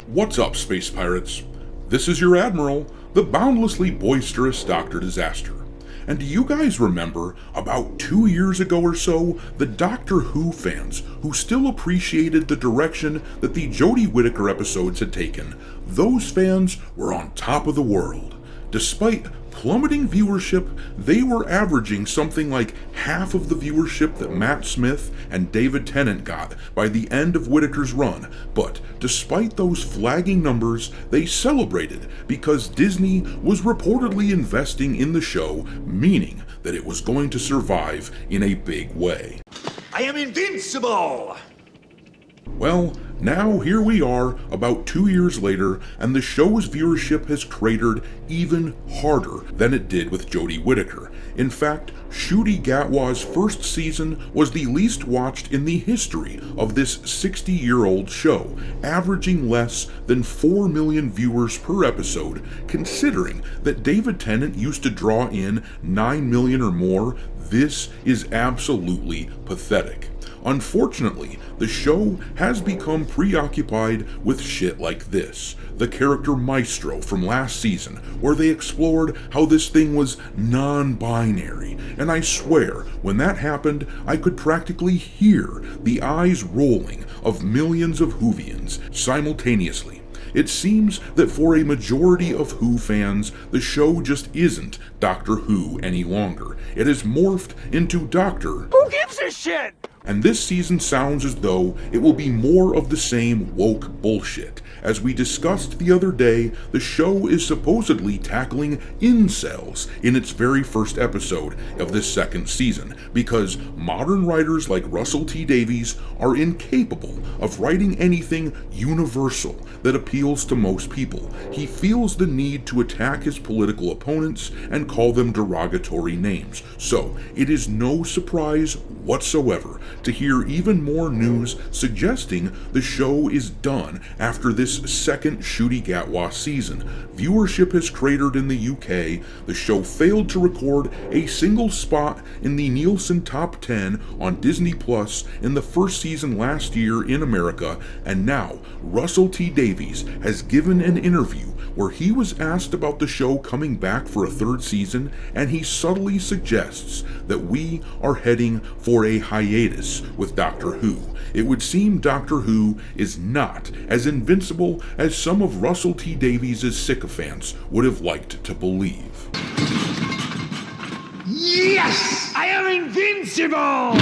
What's up, space pirates? This is your Admiral, the boundlessly boisterous Dr. Disaster. And do you guys remember, about 2 years ago or so, the Doctor Who fans who still appreciated the direction that the Jodie Whittaker episodes had taken? Those fans were on top of the world. Despite plummeting viewership, they were averaging something like half of the viewership that Matt Smith and David Tennant got by the end of Whittaker's run. But despite those flagging numbers, they celebrated because Disney was reportedly investing in the show, meaning that it was going to survive in a big way. I am invincible! Well, now here we are, about 2 years later, and the show's viewership has cratered even harder than it did with Jodie Whittaker. In fact, Ncuti Gatwa's first season was the least watched in the history of this 60-year-old show, averaging less than 4 million viewers per episode. Considering that David Tennant used to draw in 9 million or more, this is absolutely pathetic. Unfortunately, the show has become preoccupied with shit like this. The character Maestro from last season, where they explored how this thing was non-binary. And I swear, when that happened, I could practically hear the eyes rolling of millions of Whovians simultaneously. It seems that for a majority of Who fans, the show just isn't Doctor Who any longer. It has morphed into Doctor Who gives a shit? And this season sounds as though it will be more of the same woke bullshit. As we discussed the other day, the show is supposedly tackling incels in its very first episode of this second season, because modern writers like Russell T Davies are incapable of writing anything universal that appeals to most people. He feels the need to attack his political opponents and call them derogatory names. So, it is no surprise whatsoever to hear even more news suggesting the show is done after this second Ncuti Gatwa season. Viewership has cratered in the UK, the show failed to record a single spot in the Nielsen Top 10 on Disney Plus in the first season last year in America, and now Russell T Davies has given an interview where he was asked about the show coming back for a third season, and he subtly suggests that we are heading for a hiatus with Doctor Who. It would seem Doctor Who is not as invincible as some of Russell T Davies' sycophants would have liked to believe. Yes! I am invincible!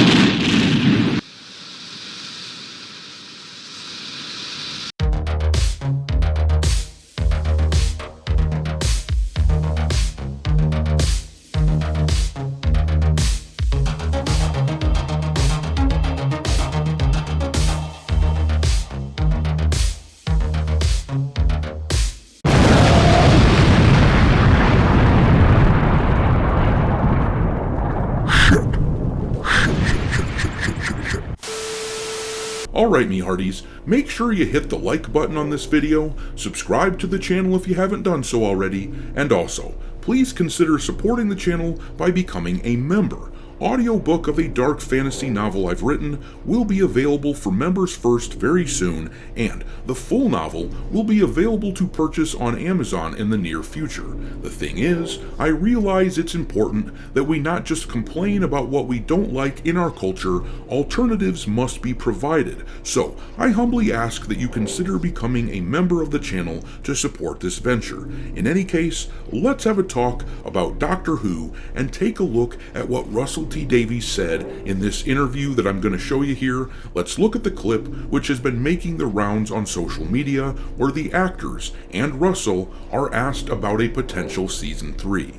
Alright, me hearties, make sure you hit the like button on this video, subscribe to the channel if you haven't done so already, and also, please consider supporting the channel by becoming a member. Audiobook of a dark fantasy novel I've written will be available for members first very soon, and the full novel will be available to purchase on Amazon in the near future. The thing is, I realize it's important that we not just complain about what we don't like in our culture, alternatives must be provided. So, I humbly ask that you consider becoming a member of the channel to support this venture. In any case, let's have a talk about Doctor Who and take a look at what Russell T Davies said in this interview that I'm going to show you here. Let's look at the clip, which has been making the rounds on social media, where the actors and Russell are asked about a potential season 3.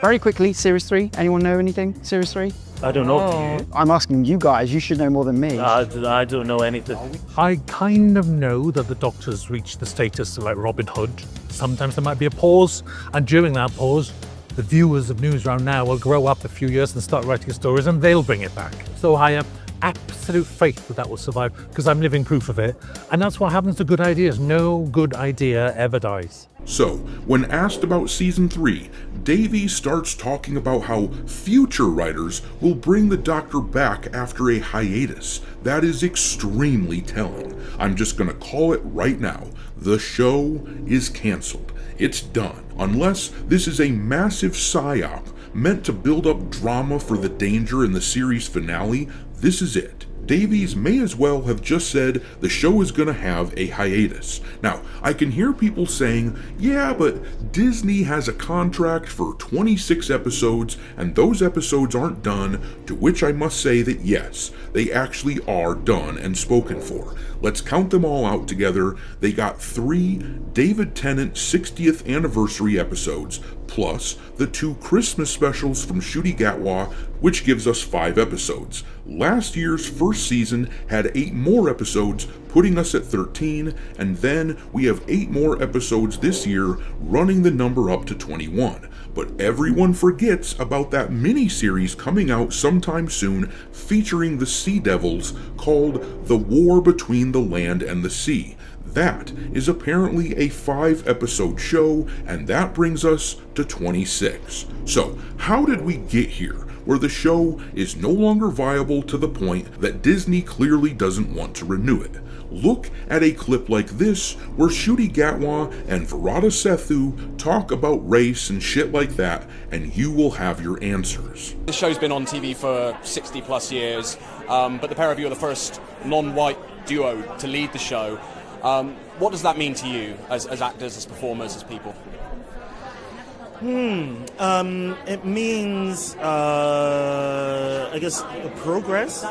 Very quickly, Series 3. Anyone know anything? Series 3? I don't know. Do you? I'm asking you guys. You should know more than me. I don't know anything. I kind of know that the Doctor's reached the status of like Robin Hood. Sometimes there might be a pause, and during that pause, the viewers of Newsround Now will grow up a few years and start writing stories, and they'll bring it back. So I absolute faith that will survive because I'm living proof of it. And that's what happens to good ideas. No good idea ever dies. So, when asked about Season 3, Davies starts talking about how future writers will bring the Doctor back after a hiatus. That is extremely telling. I'm just gonna call it right now. The show is cancelled. It's done. Unless this is a massive psyop meant to build up drama for the danger in the series finale, this is it. Davies may as well have just said the show is going to have a hiatus. Now, I can hear people saying, yeah, but Disney has a contract for 26 episodes and those episodes aren't done, to which I must say that yes, they actually are done and spoken for. Let's count them all out together. They got 3 David Tennant 60th anniversary episodes, plus the 2 Christmas specials from Ncuti Gatwa, which gives us 5 episodes. Last year's first season had 8 more episodes, putting us at 13, and then we have 8 more episodes this year, running the number up to 21. But everyone forgets about that mini-series coming out sometime soon featuring the Sea Devils called The War Between the Land and the Sea. That is apparently a 5-episode show, and that brings us to 26. So, how did we get here, where the show is no longer viable to the point that Disney clearly doesn't want to renew it? Look at a clip like this, where Ncuti Gatwa and Varada Sethu talk about race and shit like that, and you will have your answers. The show's been on TV for 60 plus years, but the pair of you are the first non-white duo to lead the show. What does that mean to you as actors, as performers, as people? It means, I guess, progress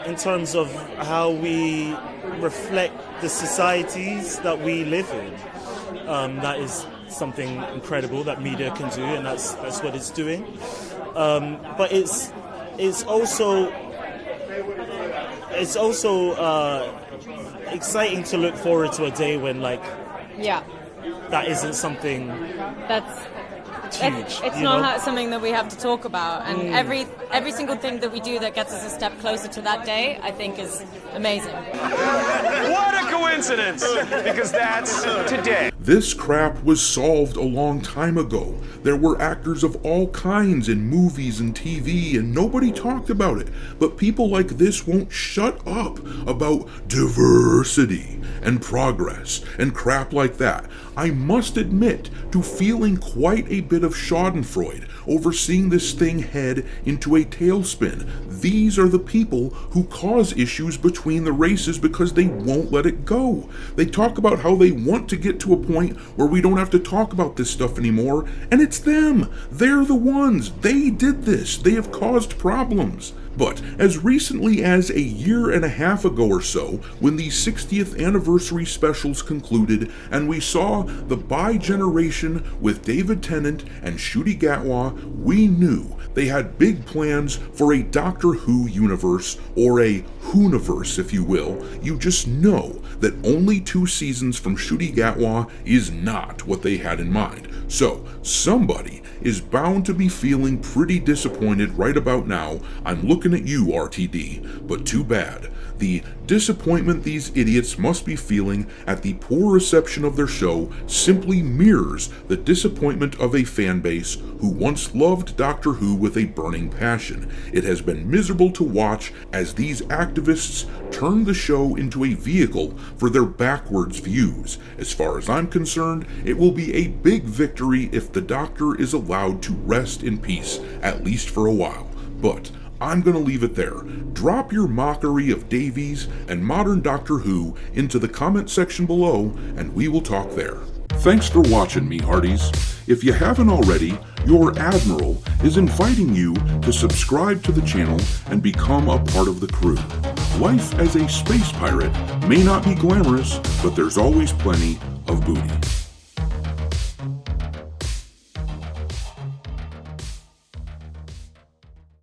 in terms of how we reflect the societies that we live in. That is something incredible that media can do, and that's what it's doing. But it's also exciting to look forward to a day when that isn't something huge. It's not something that we have to talk about, and every single thing that we do that gets us a step closer to that day, I think, is amazing. What a coincidence! Because that's today. This crap was solved a long time ago. There were actors of all kinds in movies and TV, and nobody talked about it. But people like this won't shut up about diversity and progress and crap like that. I must admit to feeling quite a bit of schadenfreude over seeing this thing head into a tailspin. These are the people who cause issues between the races because they won't let it go. They talk about how they want to get to a point where we don't have to talk about this stuff anymore, and it's them. They're the ones. They did this. They have caused problems. But as recently as a year and a half ago or so, when the 60th anniversary specials concluded and we saw the bi-generation with David Tennant and Ncuti Gatwa, we knew they had big plans for a Doctor Who universe, or a Whoniverse if you will. You just know that only 2 seasons from Ncuti Gatwa is not what they had in mind. So, somebody is bound to be feeling pretty disappointed right about now. I'm looking at you, RTD, but too bad. The disappointment these idiots must be feeling at the poor reception of their show simply mirrors the disappointment of a fan base who once loved Doctor Who with a burning passion. It has been miserable to watch as these activists turn the show into a vehicle for their backwards views. As far as I'm concerned, it will be a big victory if the Doctor is allowed to rest in peace, at least for a while. But I'm gonna leave it there. Drop your mockery of Davies and modern Doctor Who into the comment section below, and we will talk there. Thanks for watching, me hearties. If you haven't already, your Admiral is inviting you to subscribe to the channel and become a part of the crew. Life as a space pirate may not be glamorous, but there's always plenty of booty.